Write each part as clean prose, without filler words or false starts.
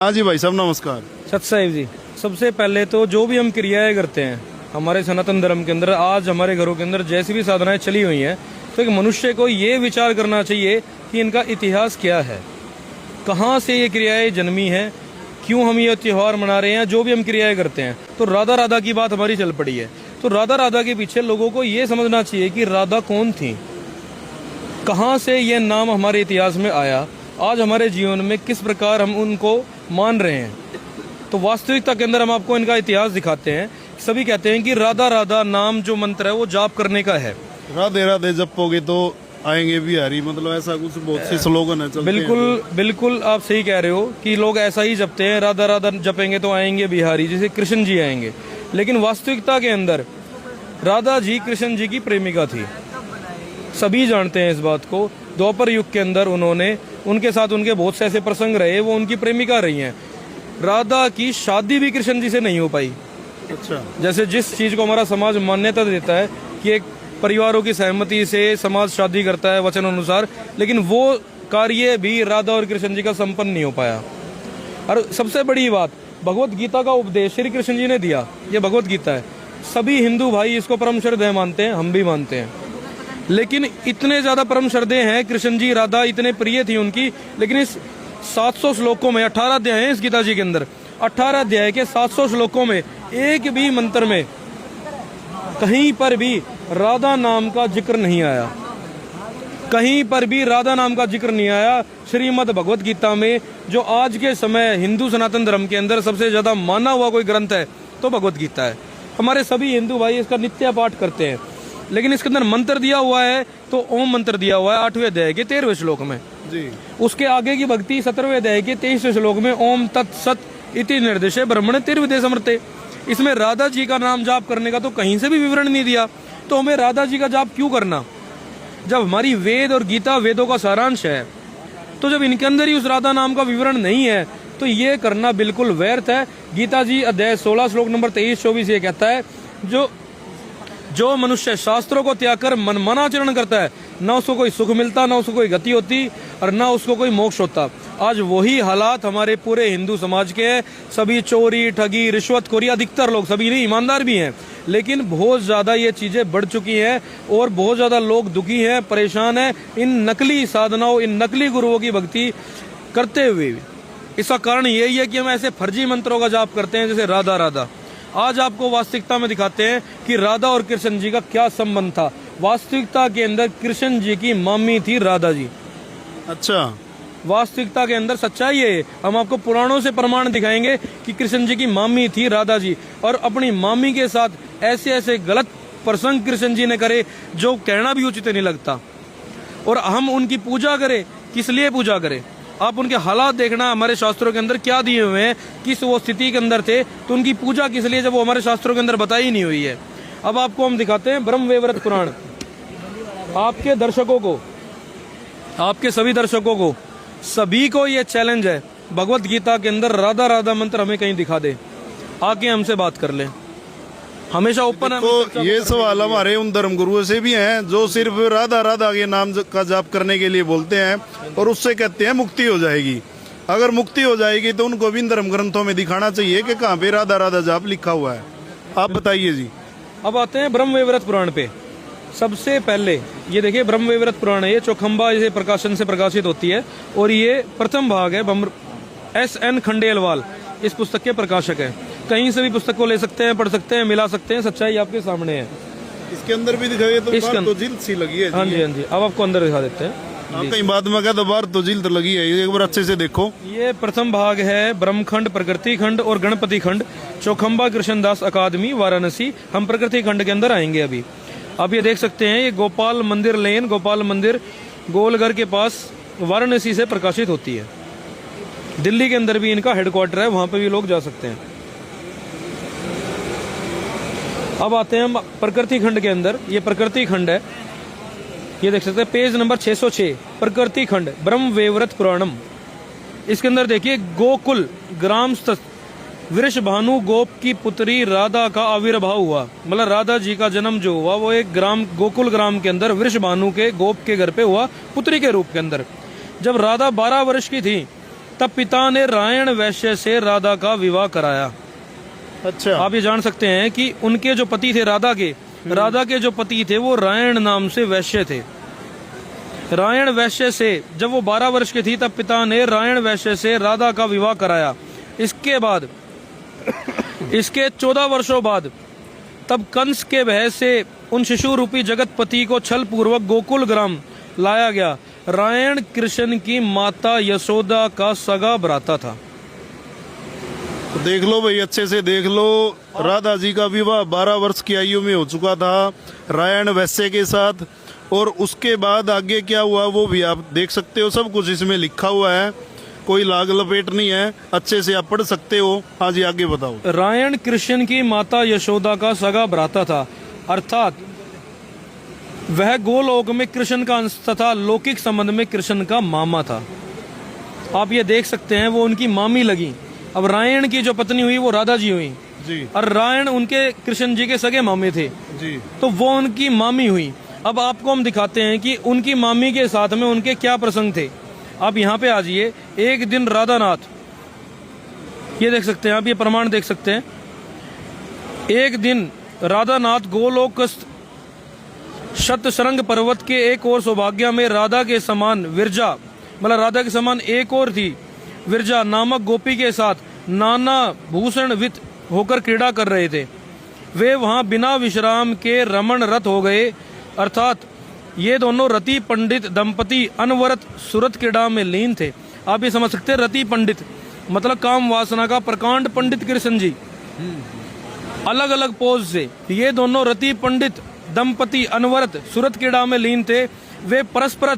हाँ जी भाई साहब, नमस्कार। सत साहिब जी, सबसे पहले तो जो भी हम क्रियाएं करते हैं हमारे सनातन धर्म के अंदर, आज हमारे घरों के अंदर जैसी भी साधनाएं चली हुई हैं, तो एक मनुष्य को ये विचार करना चाहिए कि इनका इतिहास क्या है, कहाँ से ये क्रियाएं जन्मी हैं, क्यों हम ये त्यौहार मना रहे हैं। जो भी हम क्रियाएं करते हैं, तो राधा राधा की बात हमारी चल पड़ी है, तो राधा राधा के पीछे लोगों को ये समझना चाहिए कि राधा कौन थी, कहाँ से ये नाम हमारे इतिहास में आया, आज हमारे जीवन में किस प्रकार हम उनको मान रहे हैं। तो वास्तविकता के अंदर हम आपको इनका इतिहास दिखाते हैं। सभी कहते हैं कि राधा राधा नाम जो मंत्र है वो जाप करने का है। राधे राधे जपोगे तो आएंगे बिहारी, मतलब ऐसा कुछ बहुत से स्लोगन है चलते बिल्कुल हैं। बिल्कुल आप सही कह रहे हो कि लोग ऐसा ही जपते हैं, राधा राधा जपेंगे तो आएंगे बिहारी, जैसे कृष्ण जी आएंगे। लेकिन वास्तविकता के अंदर राधा जी कृष्ण जी की प्रेमिका थी, सभी जानते हैं इस बात को। द्वापर युग के अंदर उन्होंने, उनके साथ उनके बहुत से ऐसे प्रसंग रहे, वो उनकी प्रेमिका रही हैं। राधा की शादी भी कृष्ण जी से नहीं हो पाई। अच्छा, जैसे जिस चीज को हमारा समाज मान्यता देता है कि एक परिवारों की सहमति से समाज शादी करता है वचन अनुसार, लेकिन वो कार्य भी राधा और कृष्ण जी का संपन्न नहीं हो पाया। और सबसे बड़ी बात, भगवत गीता का उपदेश श्री कृष्ण जी ने दिया, ये भगवत गीता है। सभी हिंदू भाई इसको परम श्रद्धेय मानते हैं, हम भी मानते हैं। लेकिन इतने ज्यादा परम श्रद्धेय हैं कृष्ण जी, राधा इतने प्रिय थी उनकी, लेकिन इस 700 श्लोकों में 18 अध्याय हैं इस गीता जी के अंदर, 18 अध्याय के 700 श्लोकों में एक भी मंत्र में कहीं पर भी राधा नाम का जिक्र नहीं आया, कहीं पर भी राधा नाम का जिक्र नहीं आया। श्रीमद् भगवत गीता में, जो आज के समय हिंदू सनातन धर्म के अंदर सबसे ज्यादा माना हुआ कोई ग्रंथ है तो भगवत गीता है। हमारे सभी हिंदू भाई इसका नित्य पाठ करते हैं, लेकिन इसके अंदर मंत्र दिया हुआ है तो ओम मंत्र दिया हुआ है 8वें अध्याय के 13वें श्लोक में जी। उसके आगे की भक्ति 17वें अध्याय के 23वें श्लोक में ओम तत्सत इति निर्देशे ब्रह्मण तिर्विदे समर्थे। इसमें राधा जी का नाम जाप करने का तो कहीं से भी विवरण नहीं दिया। तो हमें राधा जी का जाप क्यों करना, जब हमारी वेद और गीता वेदों का सारांश है। तो जब इनके अंदर ही उस राधा नाम का विवरण नहीं है तो ये करना बिल्कुल व्यर्थ है। गीता जी अध्याय 16 श्लोक नंबर 23-24 ये कहता है, जो मनुष्य शास्त्रों को त्याग कर मनमानाचरण करता है, ना उसको कोई सुख मिलता, ना उसको कोई गति होती, और ना उसको कोई मोक्ष होता। आज वही हालात हमारे पूरे हिंदू समाज के हैं। सभी चोरी, ठगी, रिश्वतखोरी, अधिकतर लोग, सभी नहीं, ईमानदार भी हैं, लेकिन बहुत ज्यादा ये चीजें बढ़ चुकी हैं और बहुत ज्यादा लोग दुखी हैं, परेशान हैं इन नकली साधनाओं, इन नकली गुरुओं की भक्ति करते हुए। इसका कारण यही है कि हम ऐसे फर्जी मंत्रों का जाप करते हैं जैसे राधा राधा। आज आपको वास्तविकता में दिखाते हैं कि राधा और कृष्ण जी का क्या संबंध था। वास्तविकता के अंदर कृष्ण जी की मामी थी राधा जी। अच्छा, वास्तविकता के अंदर सच्चाई है। हम आपको पुराणों से प्रमाण दिखाएंगे कि कृष्ण जी की मामी थी राधा जी, और अपनी मामी के साथ ऐसे ऐसे गलत प्रसंग कृष्ण जी ने करे जो कहना भी उचित नहीं लगता। और हम उनकी पूजा करें, किस लिए पूजा करें? आप उनके हालात देखना, हमारे शास्त्रों के अंदर क्या दिए हुए हैं, किस वो स्थिति के अंदर थे, तो उनकी पूजा किस लिए, जब वो हमारे शास्त्रों के अंदर बताई नहीं हुई है। अब आपको हम दिखाते हैं ब्रह्म वैवर्त पुराण। आपके दर्शकों को, आपके सभी दर्शकों को, सभी को ये चैलेंज है, भगवत गीता के अंदर राधा राधा मंत्र हमें कहीं दिखा दे, आके हमसे बात कर ले। हमेशा ओपन है। तो ये सवाल हमारे उन धर्म गुरुओं से भी हैं जो सिर्फ राधा राधा के नाम का जाप करने के लिए बोलते हैं और उससे कहते हैं मुक्ति हो जाएगी। अगर मुक्ति हो जाएगी तो उनको भी इन धर्म ग्रंथों में दिखाना चाहिए कि कहाँ पे राधा राधा जाप लिखा हुआ है। आप बताइए जी। अब आते हैं ब्रह्म वैवर्त पुराण पे। सबसे पहले ये देखिए, ब्रह्म वैवर्त पुराण है, ये चौखंबा इसे प्रकाशन से प्रकाशित होती है, और ये प्रथम भाग है। S.N. खंडेलवाल इस पुस्तक के प्रकाशक है। कहीं से भी पुस्तक को ले सकते हैं, पढ़ सकते हैं, मिला सकते हैं, सच्चाई आपके सामने है। इसके अंदर भी दिखाइए तो बाहर तो जिल्द सी लगी है। हाँ जी, हाँ जी, अब आपको अंदर दिखा देते हैं। कहीं बाद में क्या, तो बाहर तो जिल्द लगी है, एक बार अच्छे से देखो। ये प्रथम भाग है, ब्रह्मखंड, प्रकृति खंड और गणपति खंड, चौखंबा कृष्णदास अकादमी, वाराणसी। हम प्रकृति खंड के अंदर आएंगे अभी। आप ये देख सकते हैं, ये गोपाल मंदिर लेन, गोपाल मंदिर गोलघर के पास वाराणसी से प्रकाशित होती है। दिल्ली के अंदर भी इनका हेडक्वार्टर है, वहां पे भी लोग जा सकते हैं। अब आते हैं हम प्रकृति खंड के अंदर। ये प्रकृति खंड है, ये देख सकते हैं पेज नंबर 606, प्रकृति खंड ब्रह्म वैवर्त पुराणम। इसके अंदर देखिए, गोकुल ग्राम वृषभानु गोप की पुत्री राधा का आविर्भाव हुआ। मतलब राधा जी का जन्म जो हुआ वो एक ग्राम, गोकुल ग्राम के अंदर वृषभानु के गोप के घर पे हुआ, पुत्री के रूप के अंदर। जब राधा 12 वर्ष की थी तब पिता ने रायण वैश्य से राधा का विवाह कराया। अच्छा। आप ये जान सकते हैं कि उनके जो पति थे राधा के जो पति थे वो रायण नाम से वैश्य थे। रायण वैश्य से जब वो 12 वर्ष की थी तब पिता ने रायण वैश्य से राधा का विवाह कराया। इसके बाद इसके 14 वर्षों बाद तब कंस के भय से उन शिशु रूपी जगतपति को छल पूर्वक गोकुल ग्राम लाया गया। रायण कृष्ण की माता यशोदा का सगा भ्राता था। तो देख लो भाई, अच्छे से देख लो, राधा जी का विवाह 12 वर्ष की आयु में हो चुका था रायण वैश्य के साथ। और उसके बाद आगे क्या हुआ वो भी आप देख सकते हो, सब कुछ इसमें लिखा हुआ है, कोई लाग लपेट नहीं है, अच्छे से आप पढ़ सकते हो। हाँ जी, आगे बताओ। रायण कृष्ण की माता यशोदा का सगा भ्राता था, अर्थात वह गोलोक में कृष्ण का अंश तथा लौकिक संबंध में कृष्ण का मामा था। आप ये देख सकते हैं, वो उनकी मामी लगी। अब रायण की जो पत्नी हुई वो राधा जी हुई जी, और रायण उनके कृष्ण जी के सगे मामे थे जी। तो वो उनकी मामी हुई। अब आपको हम दिखाते हैं कि उनकी मामी के साथ में उनके क्या प्रसंग थे। आप यहाँ पे आ जाइए। एक दिन राधानाथ, ये देख सकते हैं आप, ये प्रमाण देख सकते हैं। एक दिन राधानाथ गोलोक शतशृंग पर्वत के एक और सौभाग्य में राधा के समान विरजा, मतलब राधा के समान एक और थी विरजा नामक गोपी के साथ नाना भूषण वित होकर क्रीड़ा कर रहे थे। वे वहां बिना विश्राम के रमण रत हो गए, अर्थात ये दोनों रति पंडित दंपति अनवरत सुरत क्रीड़ा में लीन थे। आप ये समझ सकते हैं, रति पंडित मतलब काम वासना का प्रकांड पंडित कृष्ण जी, अलग अलग पोज से ये दोनों रति पंडित दंपति अनवरत सुरत क्रीड़ा में लीन थे। वे परस्पर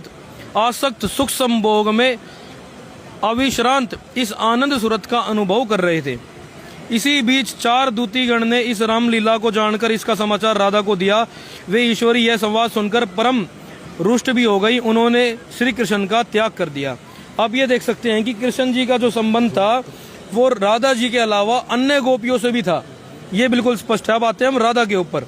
आसक्त सुख संभोग में अविश्रांत इस आनंद सुरत का अनुभव कर रहे थे। इसी बीच 4 दूतीगण ने इस रामलीला को जानकर इसका समाचार राधा को दिया। वे ईश्वरी यह संवाद सुनकर परम रुष्ट भी हो गई। उन्होंने श्री कृष्ण का त्याग कर दिया। अब ये देख सकते हैं कि कृष्ण जी का जो संबंध था वो राधा जी के अलावा अन्य गोपियों से भी था। ये बिल्कुल स्पष्ट है। अब आते हैं हम राधा के ऊपर।